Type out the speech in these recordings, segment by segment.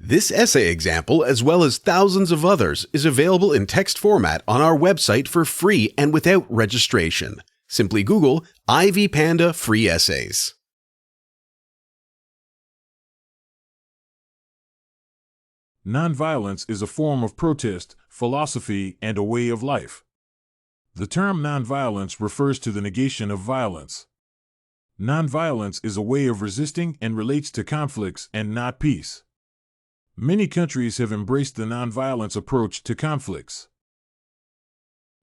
This essay example, as well as thousands of others, is available in text format on our website for free and without registration. Simply Google Ivy Panda Free Essays. Nonviolence is a form of protest, philosophy, and a way of life. The term nonviolence refers to the negation of violence. Nonviolence is a way of resisting and relates to conflicts and not peace. Many countries have embraced the nonviolence approach to conflicts.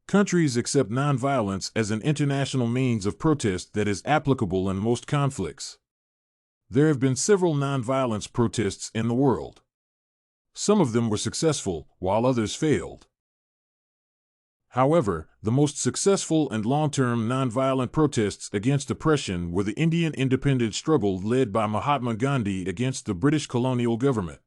Countries accept nonviolence as an international means of protest that is applicable in most conflicts. There have been several nonviolence protests in the world. Some of them were successful, while others failed. However, the most successful and long-term nonviolent protests against oppression were the Indian independence struggle led by Mahatma Gandhi against the British colonial government.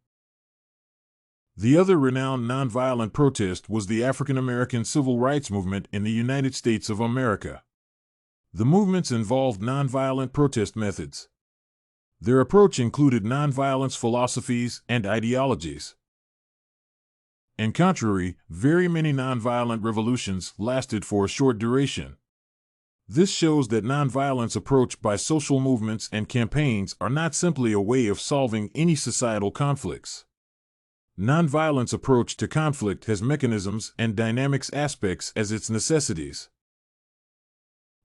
The other renowned nonviolent protest was the African American civil rights movement in the United States of America. The movements involved nonviolent protest methods. Their approach included nonviolence philosophies and ideologies. In contrary, very many nonviolent revolutions lasted for a short duration. This shows that nonviolence approach by social movements and campaigns are not simply a way of solving any societal conflicts. Nonviolence approach to conflict has mechanisms and dynamics aspects as its necessities.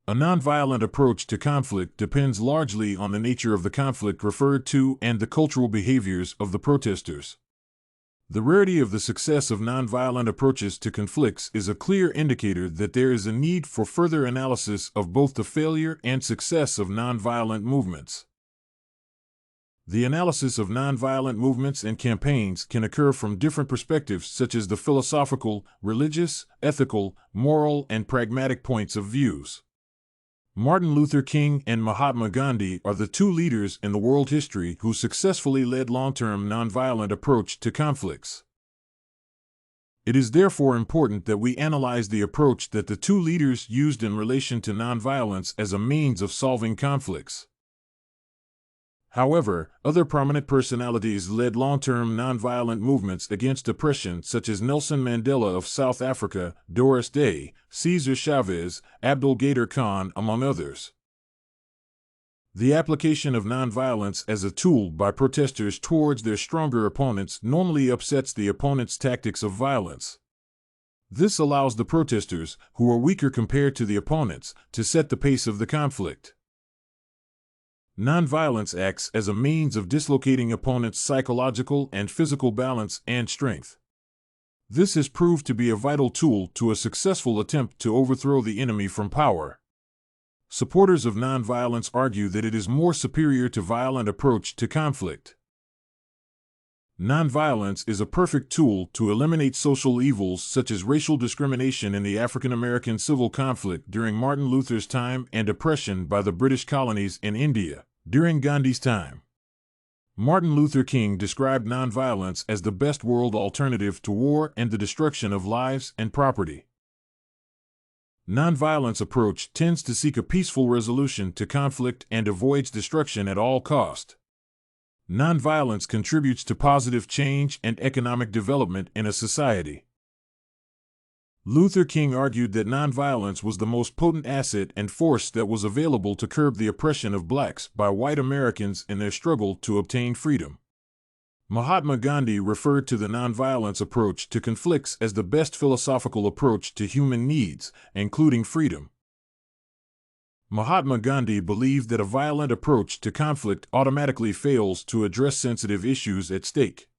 A nonviolent approach to conflict depends largely on the nature of the conflict referred to and the cultural behaviors of the protesters. The rarity of the success of nonviolent approaches to conflicts is a clear indicator that there is a need for further analysis of both the failure and success of nonviolent movements. The analysis of nonviolent movements and campaigns can occur from different perspectives such as the philosophical, religious, ethical, moral, and pragmatic points of views. Martin Luther King and Mahatma Gandhi are the two leaders in the world history who successfully led long-term nonviolent approach to conflicts. It is therefore important that we analyze the approach that the two leaders used in relation to nonviolence as a means of solving conflicts. However, other prominent personalities led long-term nonviolent movements against oppression such as Nelson Mandela of South Africa, Doris Day, Cesar Chavez, Abdul Gader Khan, among others. The application of nonviolence as a tool by protesters towards their stronger opponents normally upsets the opponent's tactics of violence. This allows the protesters, who are weaker compared to the opponents, to set the pace of the conflict. Nonviolence acts as a means of dislocating opponents' psychological and physical balance and strength. This has proved to be a vital tool to a successful attempt to overthrow the enemy from power. Supporters of nonviolence argue that it is more superior to violent approach to conflict. Nonviolence is a perfect tool to eliminate social evils such as racial discrimination in the African American civil conflict during Martin Luther's time and oppression by the British colonies in India during Gandhi's time. Martin Luther King described nonviolence as the best world alternative to war and the destruction of lives and property. Nonviolence approach tends to seek a peaceful resolution to conflict and avoids destruction at all cost. Nonviolence contributes to positive change and economic development in a society. Luther King argued that nonviolence was the most potent asset and force that was available to curb the oppression of blacks by white Americans in their struggle to obtain freedom. Mahatma Gandhi referred to the nonviolence approach to conflicts as the best philosophical approach to human needs, including freedom. Mahatma Gandhi believed that a violent approach to conflict automatically fails to address sensitive issues at stake.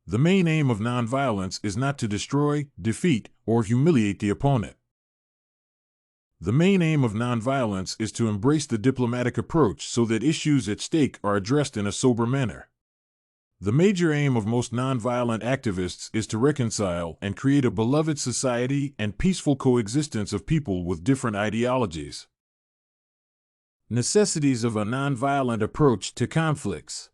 The main aim of nonviolence is not to destroy, defeat, or humiliate the opponent. The main aim of nonviolence is to embrace the diplomatic approach so that issues at stake are addressed in a sober manner. The major aim of most nonviolent activists is to reconcile and create a beloved society and peaceful coexistence of people with different ideologies. Necessities of a nonviolent approach to conflicts.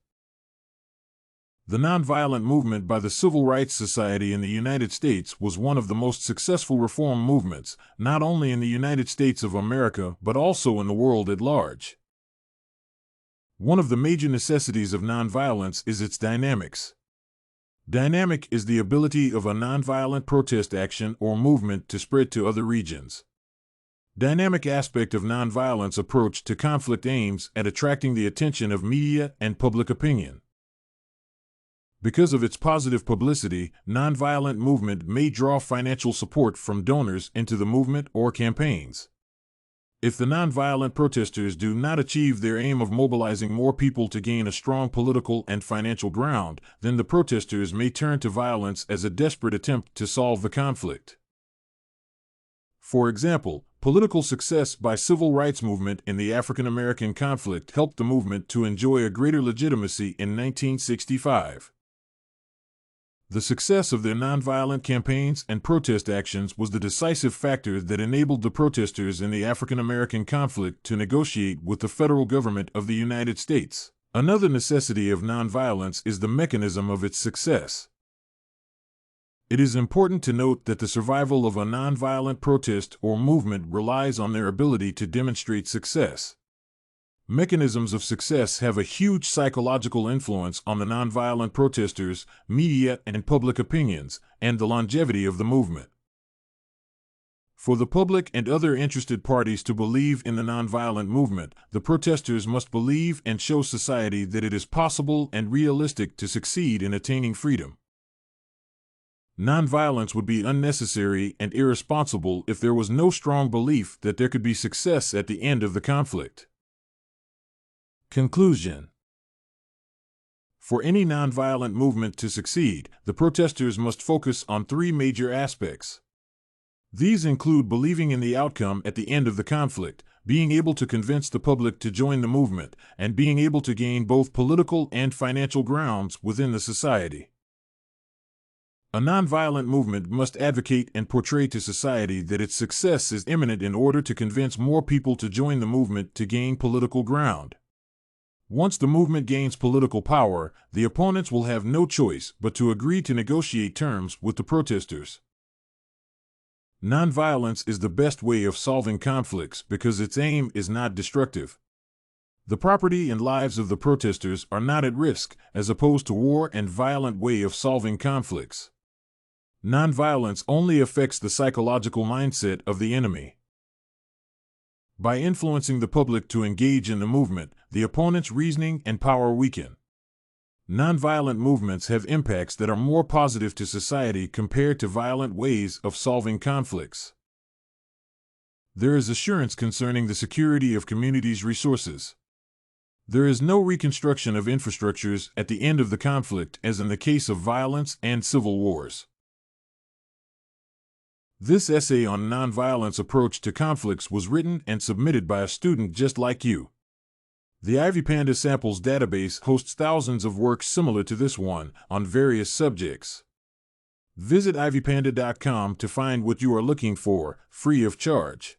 The nonviolent movement by the Civil Rights Society in the United States was one of the most successful reform movements, not only in the United States of America but also in the world at large. One of the major necessities of nonviolence is its dynamics. Dynamic is the ability of a nonviolent protest action or movement to spread to other regions. Dynamic aspect of nonviolence approach to conflict aims at attracting the attention of media and public opinion. Because of its positive publicity, nonviolent movement may draw financial support from donors into the movement or campaigns. If the nonviolent protesters do not achieve their aim of mobilizing more people to gain a strong political and financial ground, then the protesters may turn to violence as a desperate attempt to solve the conflict. For example, political success by civil rights movement in the African American conflict helped the movement to enjoy a greater legitimacy in 1965. The success of their nonviolent campaigns and protest actions was the decisive factor that enabled the protesters in the African American conflict to negotiate with the federal government of the United States. Another necessity of nonviolence is the mechanism of its success. It is important to note that the survival of a nonviolent protest or movement relies on their ability to demonstrate success. Mechanisms of success have a huge psychological influence on the nonviolent protesters, media, and public opinions, and the longevity of the movement. For the public and other interested parties to believe in the nonviolent movement, the protesters must believe and show society that it is possible and realistic to succeed in attaining freedom. Nonviolence would be unnecessary and irresponsible if there was no strong belief that there could be success at the end of the conflict. Conclusion. For any nonviolent movement to succeed, the protesters must focus on three major aspects. These include believing in the outcome at the end of the conflict, being able to convince the public to join the movement, and being able to gain both political and financial grounds within the society. A nonviolent movement must advocate and portray to society that its success is imminent in order to convince more people to join the movement to gain political ground. Once the movement gains political power, the opponents will have no choice but to agree to negotiate terms with the protesters. Nonviolence is the best way of solving conflicts because its aim is not destructive. The property and lives of the protesters are not at risk, as opposed to war and violent way of solving conflicts. Nonviolence only affects the psychological mindset of the enemy. By influencing the public to engage in the movement, the opponent's reasoning and power weaken. Nonviolent movements have impacts that are more positive to society compared to violent ways of solving conflicts. There is assurance concerning the security of communities' resources. There is no reconstruction of infrastructures at the end of the conflict as in the case of violence and civil wars. This essay on nonviolence approach to conflicts was written and submitted by a student just like you. The IvyPanda Samples database hosts thousands of works similar to this one on various subjects. Visit ivypanda.com to find what you are looking for, free of charge.